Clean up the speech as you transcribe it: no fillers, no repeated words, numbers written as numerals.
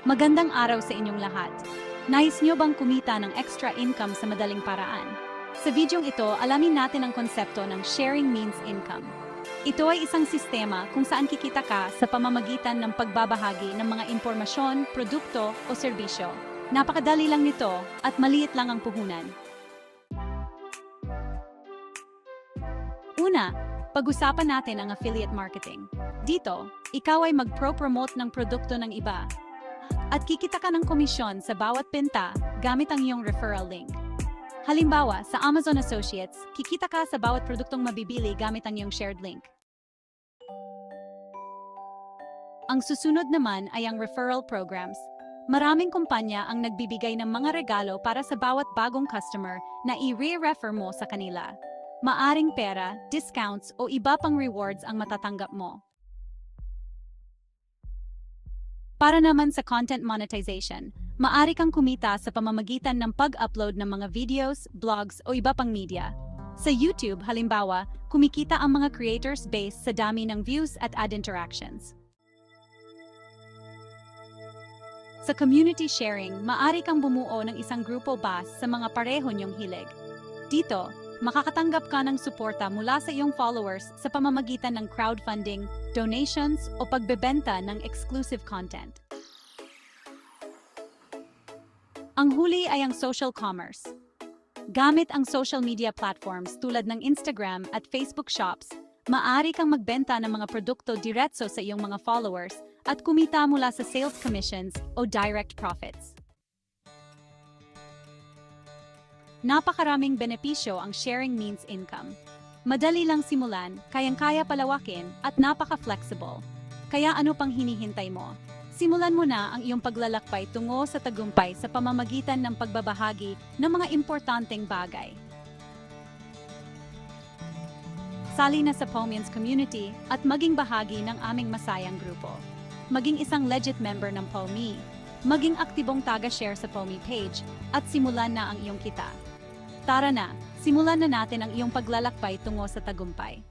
Magandang araw sa inyong lahat. Nais niyo bang kumita ng extra income sa madaling paraan? Sa videong ito, alamin natin ang konsepto ng sharing means income. Ito ay isang sistema kung saan kikita ka sa pamamagitan ng pagbabahagi ng mga impormasyon, produkto o serbisyo. Napakadali lang nito at maliit lang ang puhunan. Una, pag-usapan natin ang affiliate marketing. Dito, ikaw ay mag-pro-promote ng produkto ng iba at kikita ka ng komisyon sa bawat benta gamit ang iyong referral link. Halimbawa, sa Amazon Associates, kikita ka sa bawat produktong mabibili gamit ang iyong shared link. Ang susunod naman ay ang referral programs. Maraming kumpanya ang nagbibigay ng mga regalo para sa bawat bagong customer na i-re-refer mo sa kanila. Maaring pera, discounts o iba pang rewards ang matatanggap mo. Para naman sa content monetization, maaari kang kumita sa pamamagitan ng pag-upload ng mga videos, blogs o iba pang media. Sa YouTube, halimbawa, kumikita ang mga creators based sa dami ng views at ad interactions. Sa community sharing, maaari kang bumuo ng isang grupo base sa mga pareho niyong hilig. Dito, makakatanggap ka ng suporta mula sa iyong followers sa pamamagitan ng crowdfunding, donations o pagbebenta ng exclusive content. Ang huli ay ang social commerce. Gamit ang social media platforms tulad ng Instagram at Facebook Shops, maaari kang magbenta ng mga produkto diretso sa iyong mga followers at kumita mula sa sales commissions o direct profits. Napakaraming benepisyo ang sharing means income. Madali lang simulan, kayang-kaya palawakin, at napaka-flexible. Kaya ano pang hinihintay mo? Simulan mo na ang iyong paglalakbay tungo sa tagumpay sa pamamagitan ng pagbabahagi ng mga importanteng bagay. Sali na sa Paumians community at maging bahagi ng aming masayang grupo. Maging isang legit member ng Paumi, maging aktibong taga-share sa Paumi page, at simulan na ang iyong kita. Tara na, simulan na natin ang iyong paglalakbay tungo sa tagumpay.